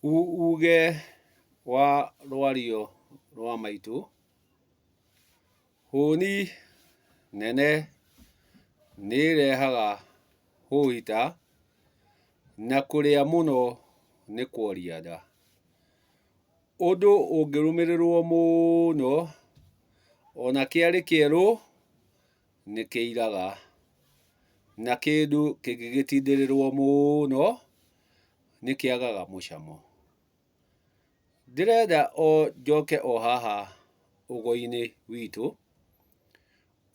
Uge wa rwario rwa maitu hũni nene nĩ irehaga hũita na kũrĩa mũno nĩ kworia nda. Ũndũ ũngĩrũmĩrĩrwo mũno ona kĩarĩ kĩerũ nĩ kĩiraga, na kĩndũ kĩngĩgĩtindĩrĩrwo mũno nĩ kĩagaga mũcamo. Ndĩrenda njoke o haha ũgo-inĩ witũ,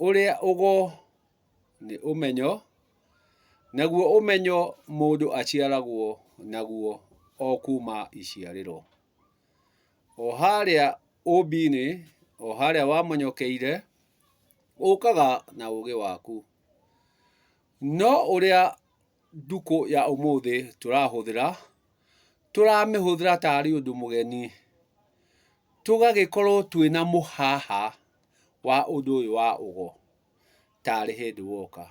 ũrĩa ũgo nĩ ũmenyo, naguo ũmenyo mũndũ aciaragwo naguo o kuma iciarĩro. O harĩa ũmbi-inĩ, o harĩa wamonyokeire, ũkaga na ũgĩ waku. No ũrĩa ndukũ ya ũmũthĩ tũrahũthĩra, tũramĩhũthĩra tarĩ ũndũ mũgeni, tũgagĩkorwo twĩna mũhaha wa ũndũ ũyũ wa ũgo tarĩ hĩndĩ woka.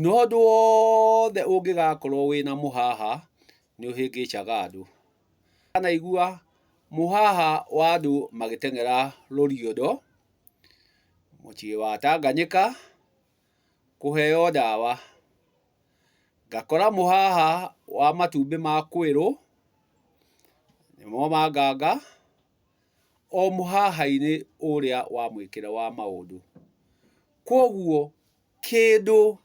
No ũndũ wothe ũngĩgakorwo wĩna mũhaha nĩ ũhĩngĩcaga andũ. Ndanaigua mũhaha wa andũ magĩteng'era Loliondo, mũciĩ wa Tanganyika kũheo ndawa. Ngakora mũhaha wa matumbĩ ma kwĩrũ, nĩmo ma nganga, o mũhaha-inĩ ũrĩa wa mwĩkĩre wa maũndũ. Kwoguo kĩndũ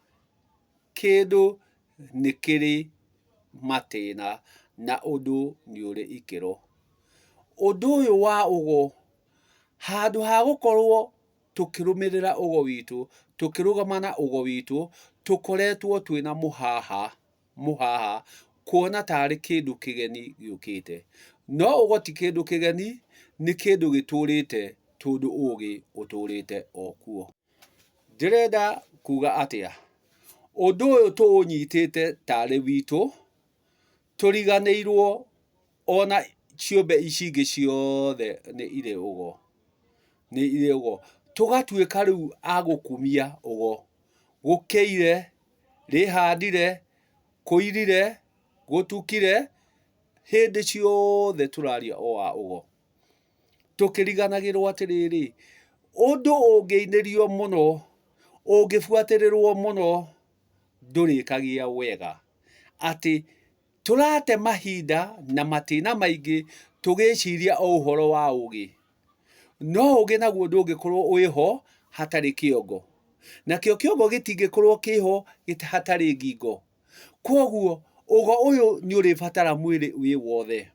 nĩ kĩrĩ matĩna na ũndũ nĩ ũrĩ ikĩro. Ũndũ ũyũ wa ũgo, handũ ha gũkorwo tũkĩrũmĩrĩra ũgo witũ, tũkĩrũgama na ũgo witũ, tũkoretwo twĩna mũhaha kuona tarĩ kĩndũ kĩgeni gĩũkĩte. No ũgo ti kĩndũ kĩgeni, nĩ kĩndũ gĩtũrĩte tondũ ũgĩ ũtũrĩte o kuo. Ndĩrenda kuga atĩa? Ũndũ ũyũ tũũnyitĩte tarĩ witũ, tũriganĩirwo ona ciũmbe ici ingĩ ciothe nĩ irĩ ũgo, nĩ irĩ ũgo. Tũgatuĩka rĩu a gũkumia ũgo. Gũkĩire, rĩhandire, kũirire, gũtukire, hĩndĩ ciothe tũraria o wa ũgo. Tũkĩriganagĩrwo atĩrĩrĩ, ũndũ ũngĩinĩrio mũno, ũngĩbuatĩrĩrwo mũno, ndũrĩkagia wega. Atĩ tũrate mahinda na matĩna maingĩ tũgĩciria o ũhoro wa ũgĩ. No ũgĩ naguo ndũngĩkorwo wĩho hatarĩ kĩongo. Nakĩo kĩongo gĩtingĩkorwo kĩho hatarĩ ngingo. Kwoguo ũgo ũyũ nĩ ũrĩbatara mwĩrĩ wĩ wothe.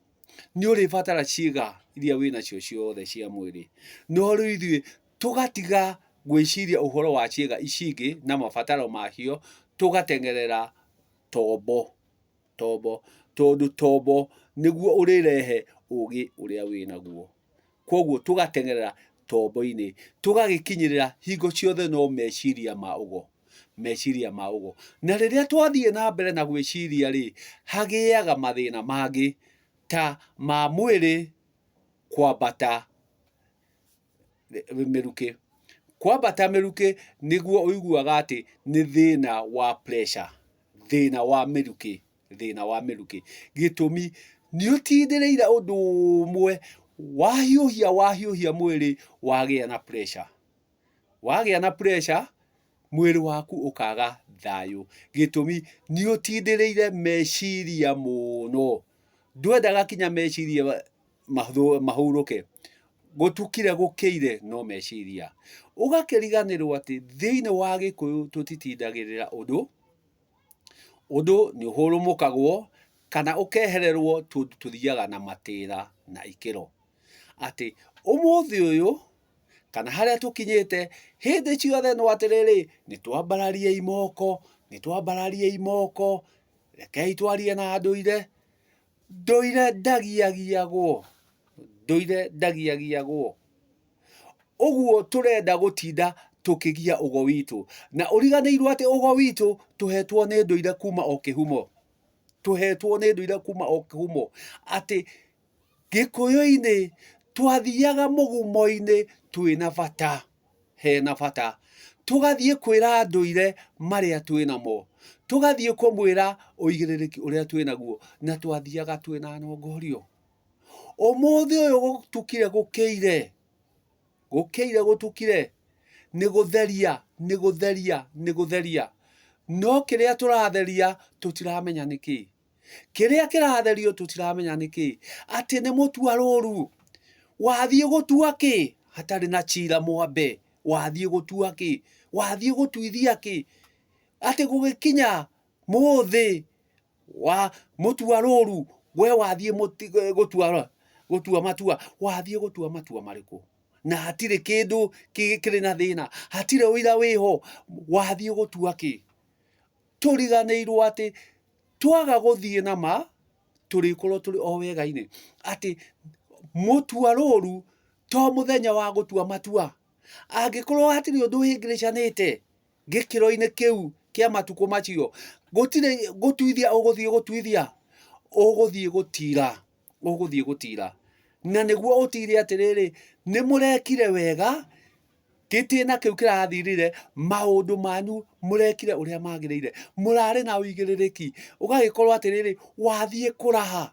Nĩ ũrĩbatara ciĩga iria wĩnacio ciothe cia mwĩrĩ. No rĩu ithuĩ tũgatiga gwĩciria ũhoro wa ciĩga ici ingĩ na mabataro macio, tũgateng'erera tombo. Tondũ tombo nĩguo ũrĩrehe ũgĩ ũrĩa wĩnaguo. Kwoguo tũgateng'erera tombo-inĩ, tũgagĩkinyĩrĩra hingo ciothe no meciria ma ũgo, meciria ma ũgo. Na rĩrĩa twathiĩ na mbere na gwĩciria rĩ, hagĩaga mathĩna mangĩ ta ma mwĩrĩ kwambata mĩrukĩ. Kwambata mĩrukĩ nĩguo ũiguaga atĩ nĩ thĩna wa pressure, thĩna wa mĩrukĩ, thĩna wa mĩrukĩ. Gĩtũmi nĩ ũtindĩrĩire ũndũ ũmwe, wahiũhia mwĩrĩ wagĩa na pressure. Wagĩa na pressure, mwĩrĩ waku ũkaga thayũ. Gĩtũmi nĩ ũtindĩrĩire meciria mũno. Ndwendaga kinya meciria mahurũke. Gũtukire gũkĩire no meciria. Ũgakĩriganĩrwo atĩ thĩinĩ wa Gĩkũyũ tũtitindagĩrĩra ũndũ. Ũndũ nĩ ũhũrũmũkagwo kana ũkehererwo tondũ tũthiaga na matĩna na ikĩro. Atĩ ũmũthĩ ũyũ kana harĩa tũkinyĩte, hĩndĩ ciothe no atĩrĩrĩ, nĩ twambarariei moko, nĩ twambarariei moko, rekei twarie na ndũire. Ndũire ndagiagiagwo, ndũire ndagiagiagwo. Ũguo tũrenda gũtinda tũkĩgia ũgo witũ. Na ũriganĩirwo atĩ ũgo witũ tũhetwo nĩ ndũire kuma o kĩhumo. Tũhetwo nĩ ndũire kuma o kĩhumo. Atĩ Gĩkũyũ-inĩ twathiaga mũgumo-inĩ twĩna bata, hena bata. Tũgathiĩ kwĩra ndũire marĩa twĩnamo. tugathie kumwira uigiririki uria twinaguo na twathiaga twina nongorio. Umuthi uyu gutukire gukiire gutukire ni gutheria no kiria turatheria tutiramenya niki, kiria kiratherio tutiramenya niki, ati ni mutuaruru wathie gutua ki hatari na chira mwambe, wathie gutua ki, wathie gutuithia ki, ati gugikinya muthi wa mutuaruru we wathie gutua matua, wathie gutua matua mariku na hatire kindu kiri na thina, hatire uira wiho, wathie gutua ki. Turiganirwo ati twaga guthie na ma turikorwo turi o wega-ini, ati mutuaruru to muthenya wa gutua matua, angikorwo hatire undu wingiricanite gikiro-ini kiu kia matuko macio, gutire gutuithia uguthie gutira na niguo utire atiriri ni murekire wega, gitina kiu kirathirire, maundu manyu murekire uria magirire, murari na uigiririki, ugagikorwo atiriri wathie kuraha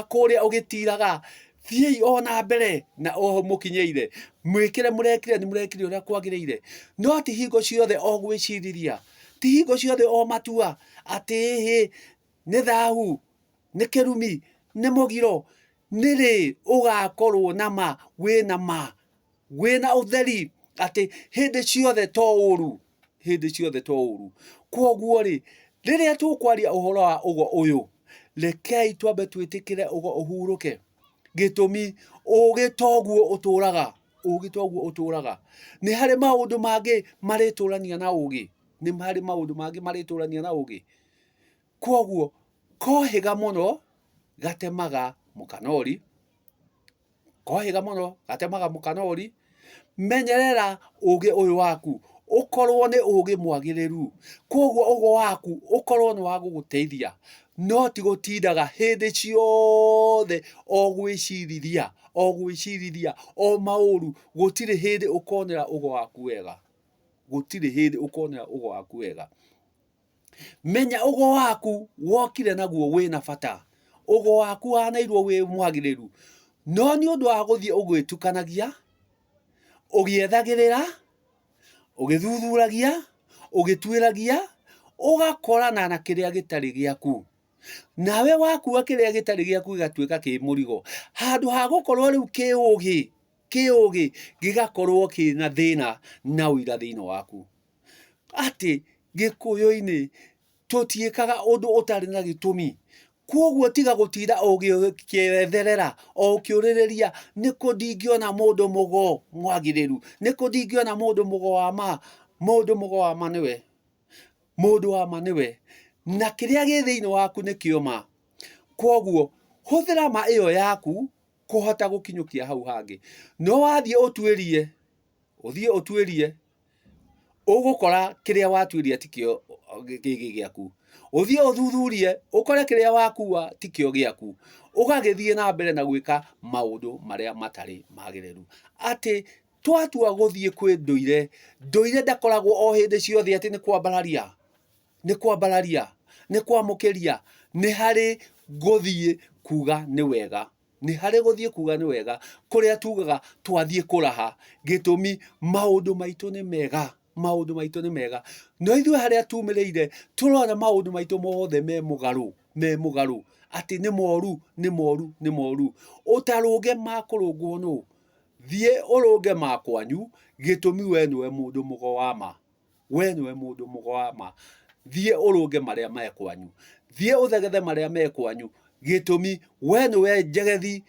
kuria ugitiraga, thiei ona mbere na oho mukinyeire, mwikire murekire ni murekire uria kwagirire, no ti hingo ciothe o gwiciriria, ti hingo ciothe o matua ati ni thahu ni kirumi ni mugiro, niri ugakorwo na ma wina utheri, ati hindi ciothe to uru. Kwoguo ri riria tukwaria uhoro wa ugo uyu, rekei twambe twitikire ugo uhuruke, gitumi ugi toguo uturaga. Ni hari maundu mangi mariturania na ugi, kwoguo kohiga muno gatemaga mukanori, menyerera ugi uyu waku ukorwo ni ugi mwagiriru, kwoguo ugo waku ukorwo ni wa guguteithia, no ti gutindaga hindi ciothe o gwicirithia o mauru, gutire hindi ukonera ugo waku wega, menya ugo waku wokire naguo wina bata, ugo waku wanairwo wi mwagiriru, no ni undu wa guthie ugwitukanagia, ugiethagirira, ugithuthuragia, ugitwiragia, ugakorana na kiria gitari giaku, nawe wakua kiria gitari giaku gigatuika ki murigo, handu ha gukorwo riu kiugi gigakorwo kina thina na uira thiini waku. Ati gikuyu-ini tutiikaga undu utari na gitumi, kwoguo tiga gutinda ugietherera o ukiuririria niku ndingiona mundu mugo mwagiriru, niku ndingiona mundu mugo wa ma, mundu wa ma niwe, na kiria gi thiini waku ni kioma. Kwoguo huthira ma iyo yaku kuhota gukinyukia hau hangi, no wathie utwirie ugukora kiria watwiria tikio gigi giaku, uthie uthuthurie ukore kiria wakua tikio giaku, ugagithie na mbere na gwika maundu maria matari magiriru. Ati twatua guthie kwi nduire ndakoragwo o hindi ciothe ati ni kwambararia ni kwamukiria, ni hari guthie kuga ni wega, kuria tugaga twathie kuraha, gitumi maundu maitu ni mega, no ithuĩ haria tumĩrĩire turona maundu maitu mothe me mugaru, ati ni moru, utarunge ma kurungwo nu, thie urunge ma kwanyu, gitumi we niwe mundu mugo wa ma, thie urunge maria me kwanyu, thie uthegethe maria me kwanyu, gitumi we niwe njegethi,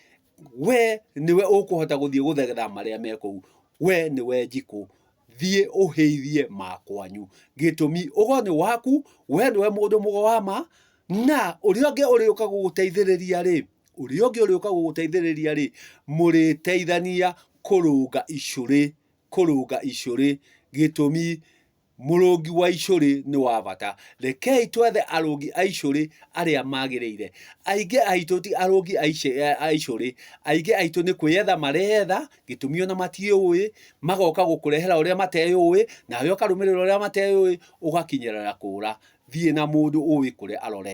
we niwe ukuhota guthie guthegetha maria me kuu, we niwe njiku, thie uheithie ma kwanyu, gitumi ugo ni waku, we niwe mundu mugo wa ma, na uria ungi uriuka guguteithiriria ri muriteithania kurunga icuri, gitumi murungi wa icuri ni wa bata. Rekei twethe arungi a icuri aria magiriire. Aingi aitu ti arungi a icuri, aingi aitu ni kwiyetha mareyetha, gitumi ona matiui, magoka gukurehera uria mateyui, nawe ukarumirira uria mateyui, ugakinyirira kura. thiĩ na mũndũ ũĩ kũrĩa arore.